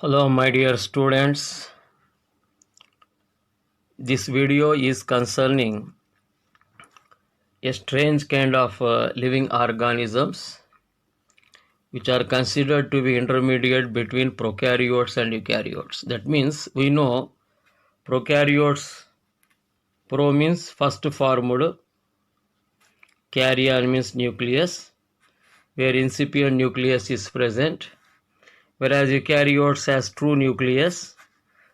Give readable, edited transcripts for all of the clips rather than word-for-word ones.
Hello my dear students, this video is concerning a strange kind of living organisms which are considered to be intermediate between prokaryotes and eukaryotes. That means we know prokaryotes, pro means first formed, karyon means nucleus, where incipient nucleus is present, whereas eukaryotes has true nucleus.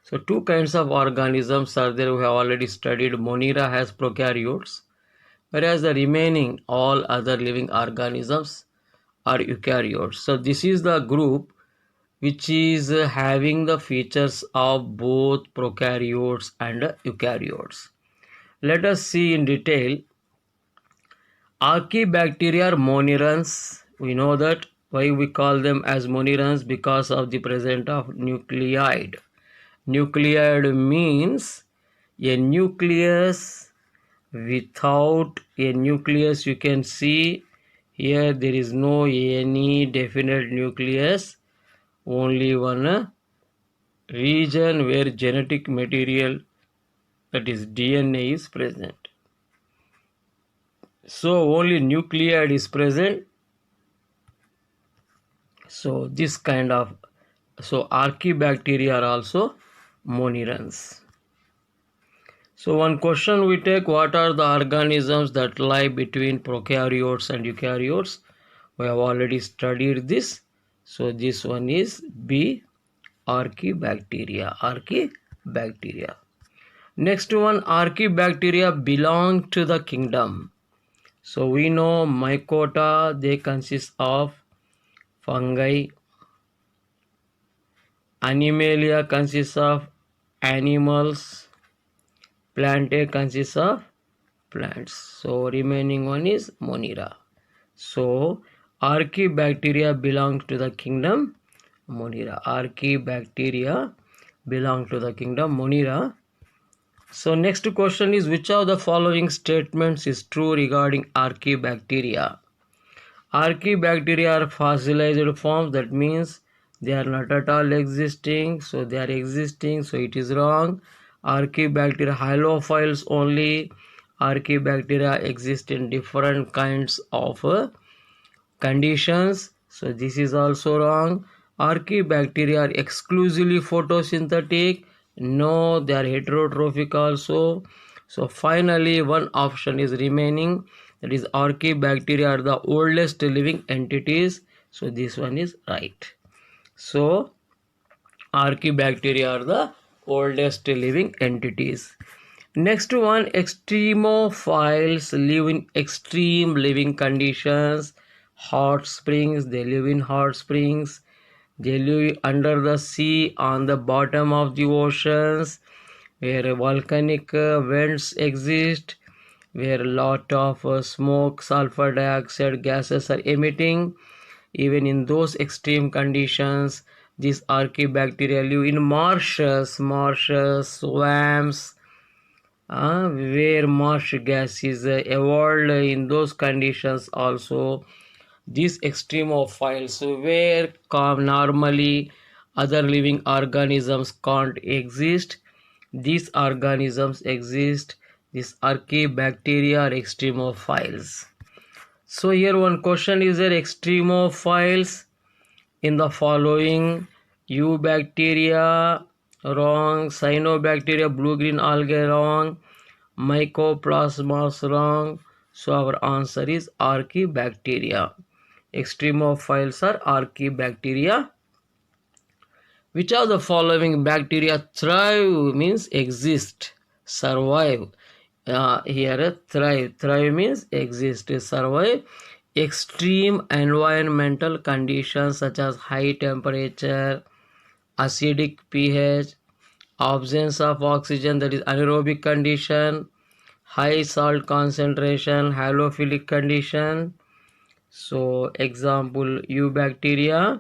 So two kinds of organisms are there. We have already studied. Monera has prokaryotes, whereas the remaining all other living organisms are eukaryotes. So this is the group which is having the features of both prokaryotes and eukaryotes. Let us see in detail. Archaebacteria are monerans. We know that why we call them as monerans, because of the presence of nucleide. Nucleide means a nucleus. Without a nucleus, you can see here there is no any definite nucleus, only one region where genetic material, that is DNA, is present. So only nucleide is present. So this kind of, so Archaebacteria are also monerans. So one question we take, what are the organisms that lie between prokaryotes and eukaryotes? We have already studied this. So this one is B, Archaebacteria. Archaebacteria. Next one, Archaebacteria belong to the kingdom. So we know mycota, they consist of fungi. Animalia consists of animals. Plantae consists of plants. So remaining one is Monera. So Archaebacteria belong to the kingdom Monera. Archaebacteria belong to the kingdom Monera. So next question is, which of the following statements is true regarding Archaebacteria? Archaebacteria are fossilized forms. That means they are not at all existing. So they are existing. So it is wrong. Archaebacteria Halophiles only. Archaebacteria exist in different kinds of conditions. So this is also wrong. Archaebacteria are exclusively photosynthetic. No, they are heterotrophic also. So finally one option is remaining, that is Archaebacteria are the oldest living entities. So this one is right. So Archaebacteria are the oldest living entities. Next one, extremophiles live in extreme living conditions. Hot springs, they live in hot springs. They live under the sea, on the bottom of the oceans, where volcanic vents exist, where a lot of smoke, sulfur dioxide gases are emitting. Even in those extreme conditions, these Archaebacteria live in marshes, swamps, where marsh gas is evolved. In those conditions also, these extremophiles, where normally other living organisms can't exist, these organisms exist. These Archaebacteria are extremophiles. So here one question is, there extremophiles in the following? Eubacteria wrong, cyanobacteria, blue-green algae wrong, mycoplasmas wrong. So our answer is Archaebacteria. Extremophiles are Archaebacteria. Which of the following bacteria thrive means exist, survive? Here thrive means exist, survive extreme environmental conditions such as high temperature, acidic pH, absence of oxygen, that is anaerobic condition, high salt concentration, halophilic condition. So example, Eubacteria,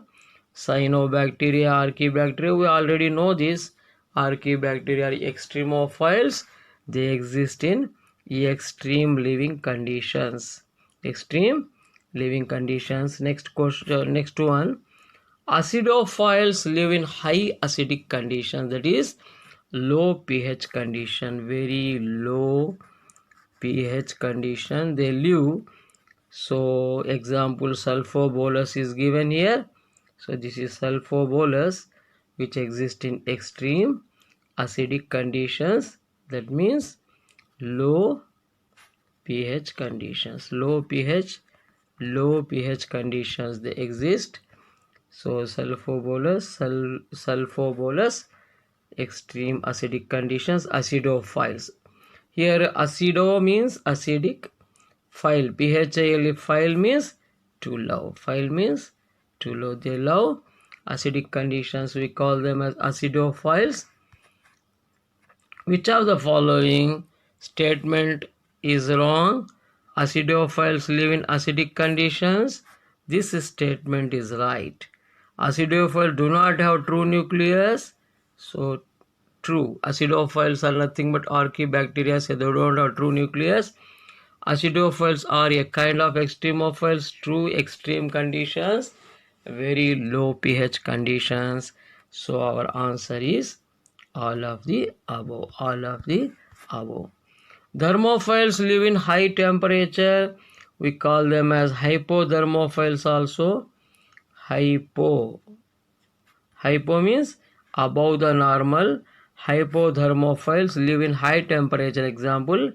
cyanobacteria, Archaebacteria, we already know this. Archaebacteria are extremophiles. They exist in extreme living conditions. Extreme living conditions. Next question, next one. Acidophiles live in high acidic conditions, that is low pH condition, very low pH condition they live. So example Sulpholobus is given here. So this is Sulpholobus which exists in extreme acidic conditions, that means low pH conditions, low pH conditions they exist. So Sulpholobus, extreme acidic conditions, acidophiles. Here acido means acidic, phile, phile, phile means to love, phile means to love, they love acidic conditions, we call them as acidophiles. Which of the following statement is wrong? Acidophiles live in acidic conditions. This statement is right. Acidophiles do not have true nucleus. So true. Acidophiles are nothing but Archaebacteria, so they don't have true nucleus. Acidophiles are a kind of extremophiles, true, extreme conditions, very low pH conditions. So our answer is all of the above, all of the above. Thermophiles live in high temperature. We call them as hypothermophiles also. Hypo means above the normal. Hypothermophiles live in high temperature. Example,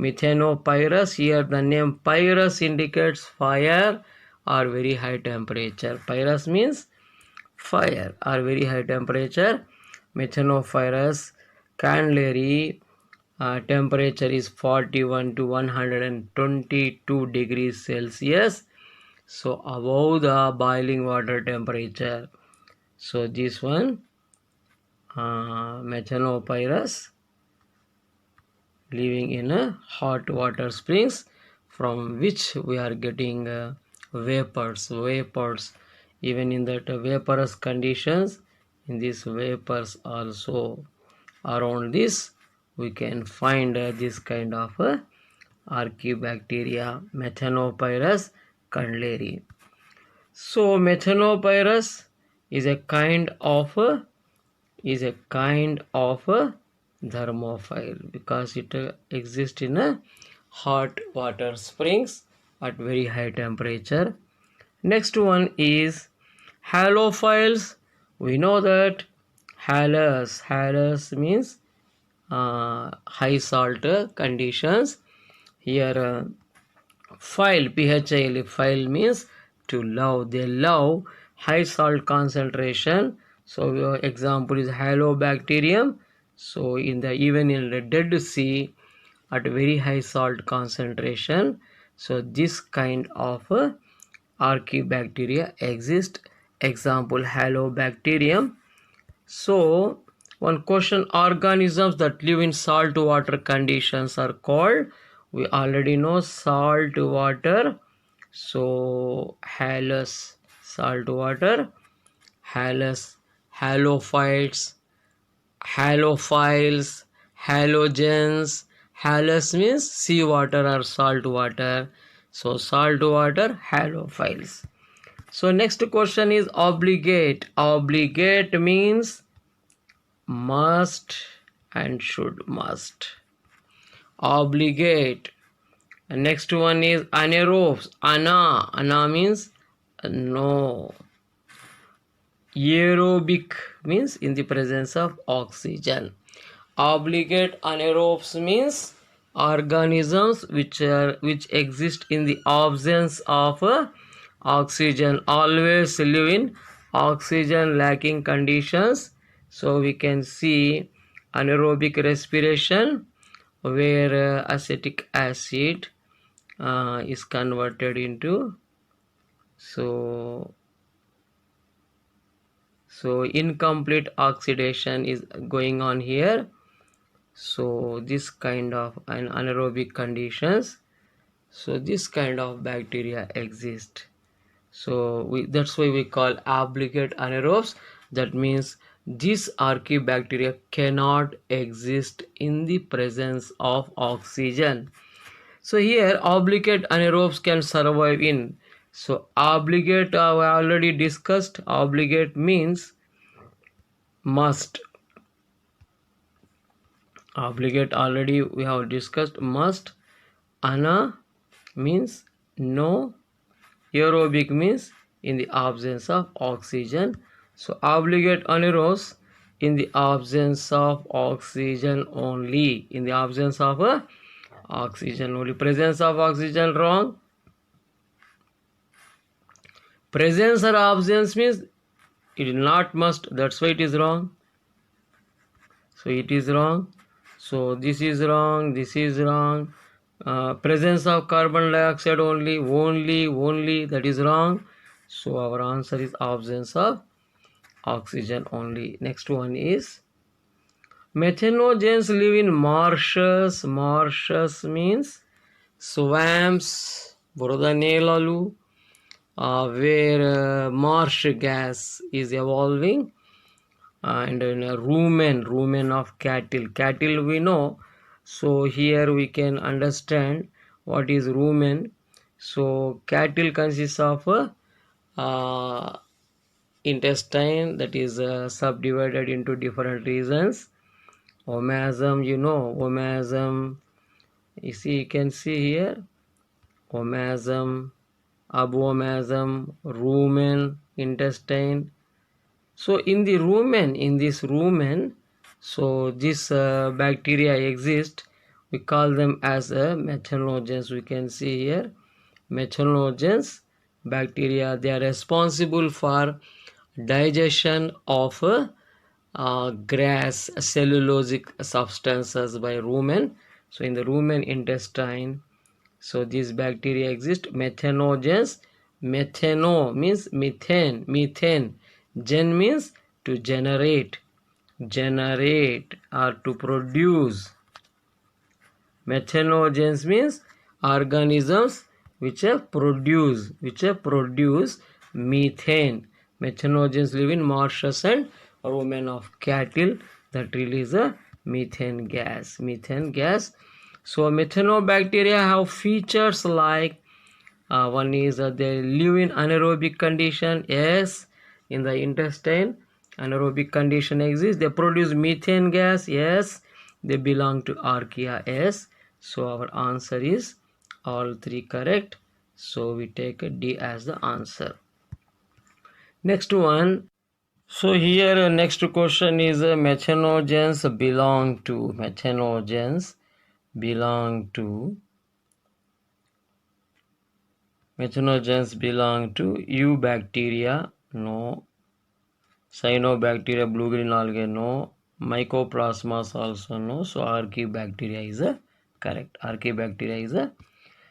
Methanopyrus. Here the name Pyrus indicates fire or very high temperature. Pyrus means fire or very high temperature. Methanopyruskandleri temperature is 41 to 122 degrees Celsius. So above the boiling water temperature. So this one Methanopyrus living in a hot water springs from which we are getting vapors. Even in that vaporous conditions, in these vapors also around this we can find this kind of Archaebacteria, Methanopyruskandleri. So Methanopyrus is a kind of thermophile because it exists in a hot water springs at very high temperature. Next one is halophiles. We know that halus means high salt conditions. Here phile, phile means to love, they love high salt concentration. So example is Halobacterium. So even in the Dead Sea at very high salt concentration, so this kind of Archaebacteria exist. Example Halobacterium. So one question, organisms that live in salt water conditions are called, we already know salt water. So halus, salt water, halus, halophytes, halophiles, halogens. Halus means sea water or salt water. So salt water, halophiles. So next question is obligate. Obligate means must and should, must. Obligate. And next one is anaerobes. Ana means no. Aerobic means in the presence of oxygen. Obligate anaerobes means organisms which exist in the absence of oxygen, always live in oxygen lacking conditions. So we can see anaerobic respiration where acetic acid is converted into so incomplete oxidation is going on here. So this kind of an anaerobic conditions, so this kind of bacteria exist. So that's why we call obligate anaerobes. That means this Archaebacteria cannot exist in the presence of oxygen. So here obligate anaerobes can survive in So obligate, I already discussed. Obligate means must. Obligate already we have discussed. Must. Ana means no. Aerobic means in the absence of oxygen. So obligate anaeros in the absence of oxygen only. In the absence of oxygen only. Presence of oxygen wrong. Presence or absence means it is not must. That's why it is wrong. So it is wrong. So this is wrong. This is wrong. Presence of carbon dioxide only, that is wrong. So our answer is absence of oxygen only. Next one is methanogens live in marshes. Marshes means swamps, Buruda Nelalu, where marsh gas is evolving, and in a rumen of cattle we know. So here we can understand what is rumen. So cattle consists of uh, intestine that is subdivided into different regions. Omasum, you know, omasum, you can see here, omasum, abomasum, rumen, intestine. So in the rumen, so this bacteria exist. We call them as methanogens. We can see here methanogens bacteria. They are responsible for digestion of grass cellulosic substances by rumen. So in the rumen intestine, so these bacteria exist. Methanogens. Methano means methane. Gen means to generate or to produce. Methanogens means organisms which produce methane. Methanogens live in marshes and rumen of cattle that release a methane gas. So methanobacteria have features like one is they live in anaerobic condition. Yes, in the intestine anaerobic condition exists. They produce methane gas. Yes, they belong to Archaea. Yes, so our answer is all three correct. So we take a D as the answer. Next one. So here next question is methanogens belong to Methanogens belong to Eubacteria, no. Cyanobacteria, blue-green algae, no. Mycoplasmas also no. So Archaebacteria is correct. Archaebacteria is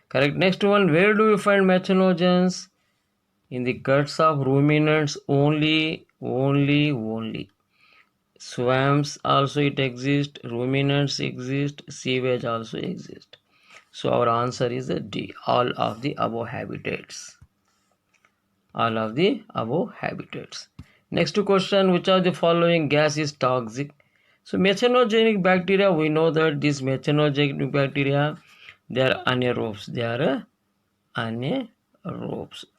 correct. Next one, where do you find methanogens? In the guts of ruminants only. Swamps also it exists. Ruminants exist. Sewage also exists. So our answer is D. All of the above habitats. Next question, which of the following gas is toxic? So methanogenic bacteria, we know that these methanogenic bacteria, they are anaerobes.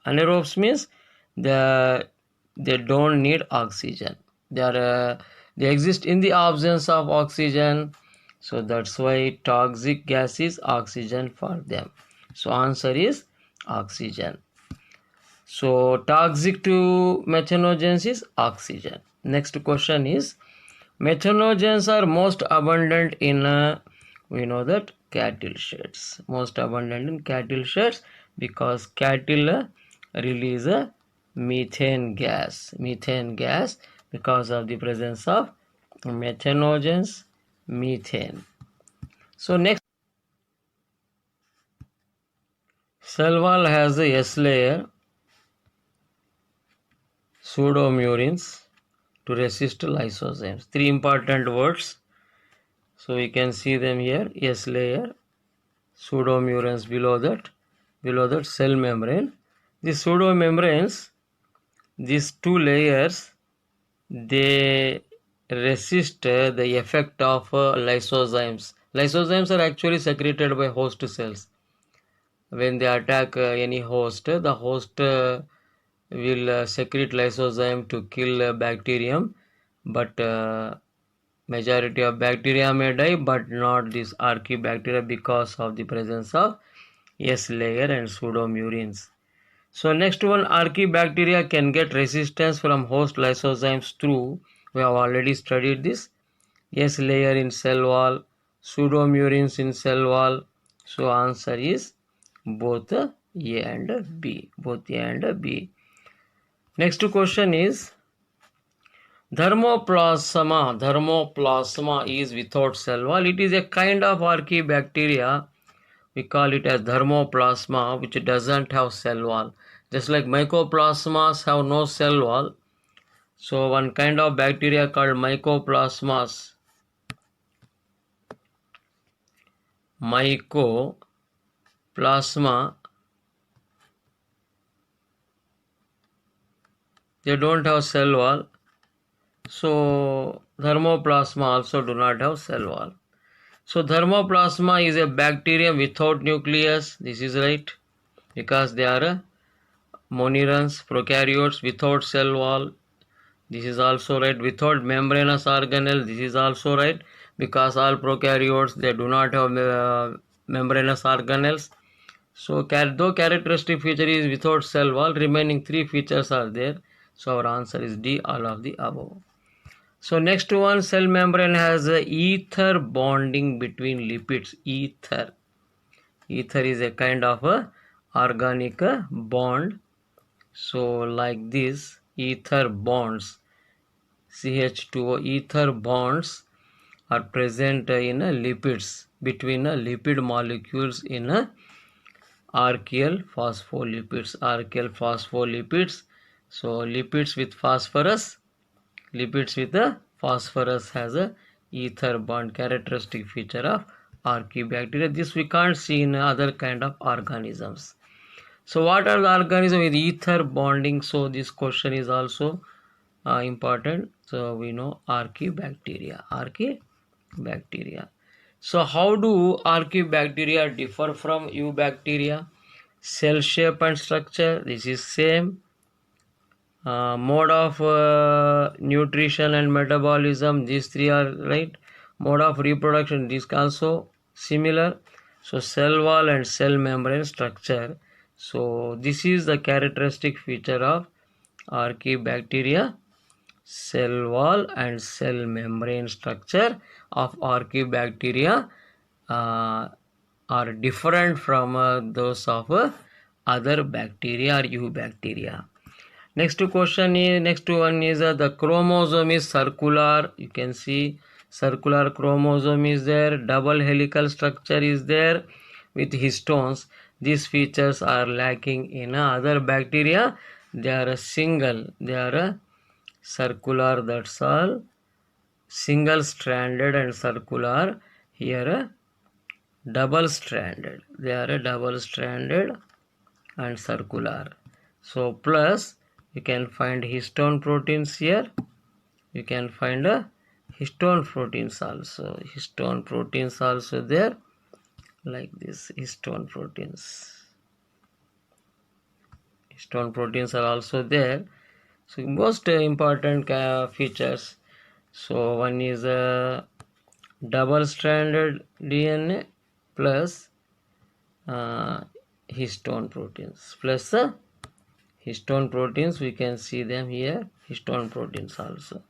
Anaerobes means they don't need oxygen. They exist in the absence of oxygen. So that's why toxic gas is oxygen for them. So answer is oxygen. So toxic to methanogens is oxygen. Next question is methanogens are most abundant in we know that cattle sheds. Most abundant in cattle sheds because cattle release a methane gas because of the presence of methanogens, methane. So next, cell wall has a S layer, pseudomurines to resist lysozymes. Three important words. So we can see them here. S layer, pseudomurines below that cell membrane. The pseudomembranes, these two layers, they resist the effect of lysozymes. Lysozymes are actually secreted by host cells. when they attack any host, the host will secrete lysozyme to kill bacterium, but majority of bacteria may die, but not this Archaebacteria because of the presence of S layer and pseudomurines. So next one, Archaebacteria can get resistance from host lysozymes through, we have already studied this, S layer in cell wall, pseudomurines in cell wall. So answer is both A and B. Both A and B. Next question is Thermoplasma. Thermoplasma is without cell wall. It is a kind of Archaebacteria. We call it as thermoplasma, which doesn't have cell wall. Just like mycoplasmas have no cell wall. So one kind of bacteria called mycoplasmas. Mycoplasma, they don't have cell wall. So thermoplasma also do not have cell wall. So thermoplasma is a bacterium without nucleus. This is right because they are Monerans, prokaryotes without cell wall. This is also right. Without membranous organelle. This is also right because all prokaryotes, they do not have membranous organelles. So though characteristic feature is without cell wall, remaining three features are there. So our answer is D, all of the above. So next one, cell membrane has a ether bonding between lipids. Ether. Ether is a kind of a organic bond. So like this, ether bonds, CH2O, ether bonds are present in lipids, between lipid molecules in archaeal phospholipids. Archaeal phospholipids. So lipids with phosphorus. Lipids with the phosphorus has a ether bond, characteristic feature of Archaebacteria. This we can't see in other kind of organisms. So what are the organisms with ether bonding? So this question is also important. So we know Archaebacteria. Archaebacteria. So how do Archaebacteria differ from Eubacteria? Cell shape and structure, this is same. Mode of nutrition and metabolism, these three are right. Mode of reproduction, this also similar. So cell wall and cell membrane structure. So this is the characteristic feature of Archaebacteria. Cell wall and cell membrane structure of Archaebacteria are different from those of other bacteria or Eubacteria. Next one is the chromosome is circular. You can see circular chromosome is there. Double helical structure is there with histones. These features are lacking in other bacteria. They are a single. They are a circular. That's all. Single stranded and circular. Here a double stranded. They are a double stranded and circular. So plus you can find histone proteins here. You can find histone proteins also. Histone proteins also there, like this. Histone proteins. Histone proteins are also there. So most important features. So one is a double-stranded DNA plus histone proteins plus histone proteins, we can see them here, histone proteins also.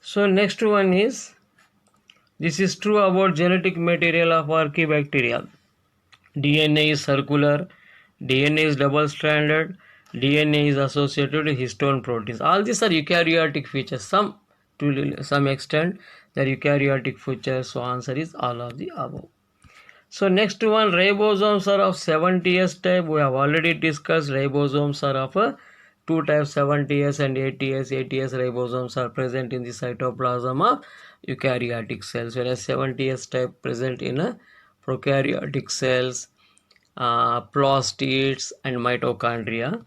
So next one is, this is true about genetic material of Archaebacteria. DNA is circular, DNA is double-stranded, DNA is associated with histone proteins. All these are eukaryotic features. To some extent, they are eukaryotic features. So answer is all of the above. So next one, ribosomes are of 70S type. We have already discussed ribosomes are of two types, 70S and 80S. 80S ribosomes are present in the cytoplasm of eukaryotic cells, whereas 70S type present in prokaryotic cells, plastids and mitochondria.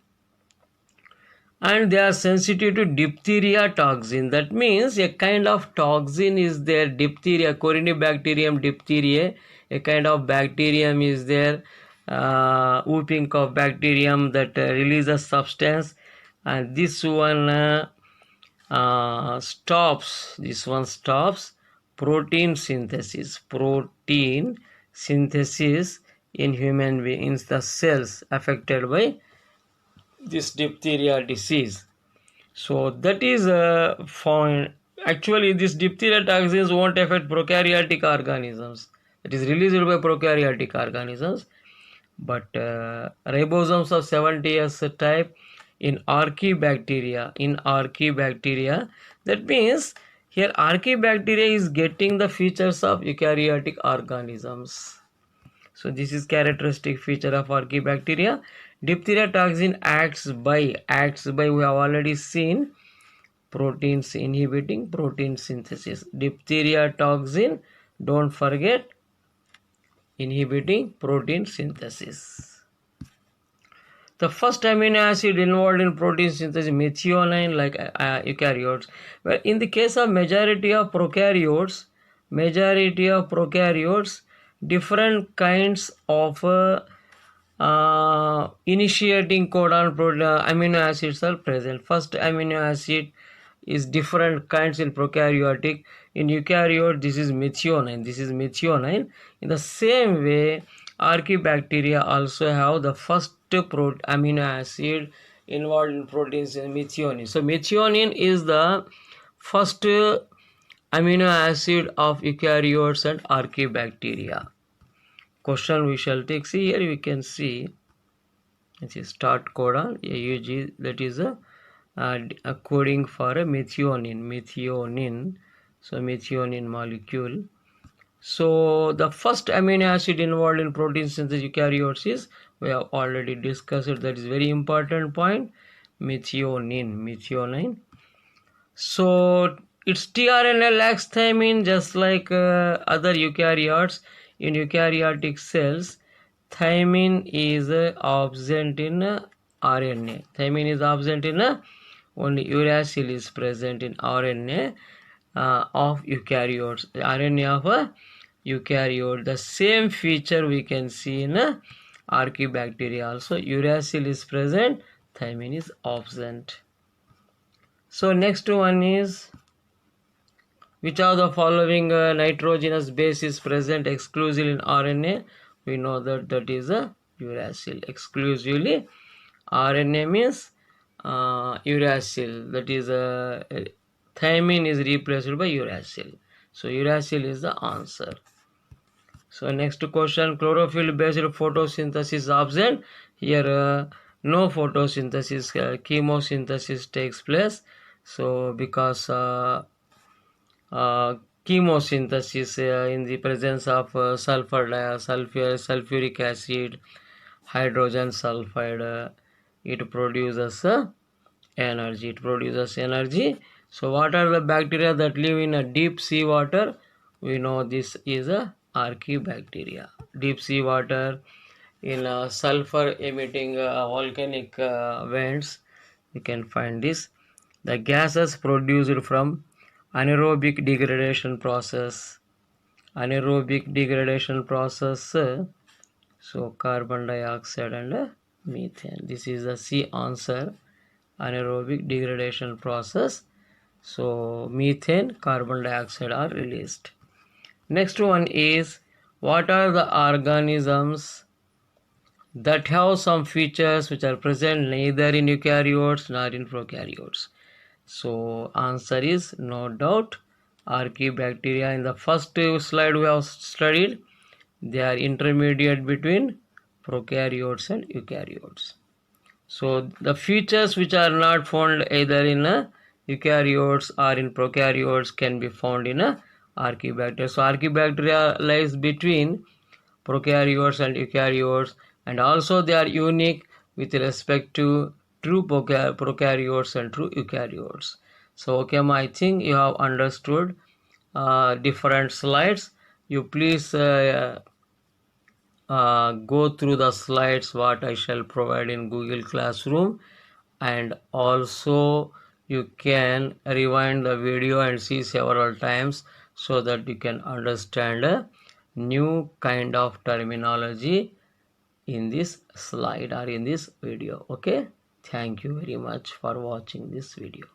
and they are sensitive to diphtheria toxin. That means a kind of toxin is there, diphtheria, Corynebacterium diphtheriae, a kind of bacterium is there, whooping cough bacterium that releases substance, and this one stops protein synthesis in human beings, the cells affected by this diphtheria disease. So that is found. Actually, this diphtheria toxins won't affect prokaryotic organisms. It is released by prokaryotic organisms, but ribosomes of 70S type in Archaebacteria. That means here Archaebacteria is getting the features of eukaryotic organisms. So this is characteristic feature of Archaebacteria. Diphtheria toxin acts by we have already seen proteins, inhibiting protein synthesis. Diphtheria toxin, don't forget, inhibiting protein synthesis. The first amino acid involved in protein synthesis, methionine, like eukaryotes. Well, in the case of majority of prokaryotes, different kinds of initiating codon amino acids are present. First amino acid is different kinds in prokaryotic. In eukaryote, this is methionine. In the same way, Archaebacteria also have the first amino acid involved in proteins in methionine. So methionine is the first amino acid of eukaryotes and Archaebacteria. Question we shall take. See here we can see it is start codon AUG, that is a coding for a methionine. So methionine molecule. So the first amino acid involved in protein synthesis eukaryotes is, we have already discussed it, that is very important point, methionine. So its tRNA lacks thymine, just like other eukaryotes. In eukaryotic cells, thymine is absent in RNA. Thymine is absent in only uracil is present in RNA of eukaryotes. The RNA of a eukaryote. The same feature we can see in Archaebacteria also. Uracil is present, thymine is absent. So next one is, which of the following nitrogenous base is present exclusively in RNA? We know that is a uracil. Exclusively RNA means uracil, that is thymine is replaced by uracil. So uracil is the answer. So next question, chlorophyll based photosynthesis absent. Here no photosynthesis, chemosynthesis takes place. So because chemosynthesis in the presence of sulfuric acid, hydrogen sulfide, it produces energy. So what are the bacteria that live in a deep sea water? We know this is a Archaebacteria. Deep sea water, in sulfur emitting volcanic vents, you can find this. The gases produced from anaerobic degradation process. So carbon dioxide and methane. This is the C answer. Anaerobic degradation process. So methane, carbon dioxide are released. Next one is, what are the organisms that have some features which are present neither in eukaryotes nor in prokaryotes? So answer is no doubt Archaebacteria. In the first slide we have studied, they are intermediate between prokaryotes and eukaryotes. So the features which are not found either in eukaryotes or in prokaryotes can be found in Archaebacteria. So Archaebacteria lies between prokaryotes and eukaryotes, and also they are unique with respect to true prokaryotes and true eukaryotes. So okay, I think you have understood different slides. You please go through the slides what I shall provide in Google Classroom, and also you can rewind the video and see several times so that you can understand a new kind of terminology in this slide or in this video. Okay, thank you very much for watching this video.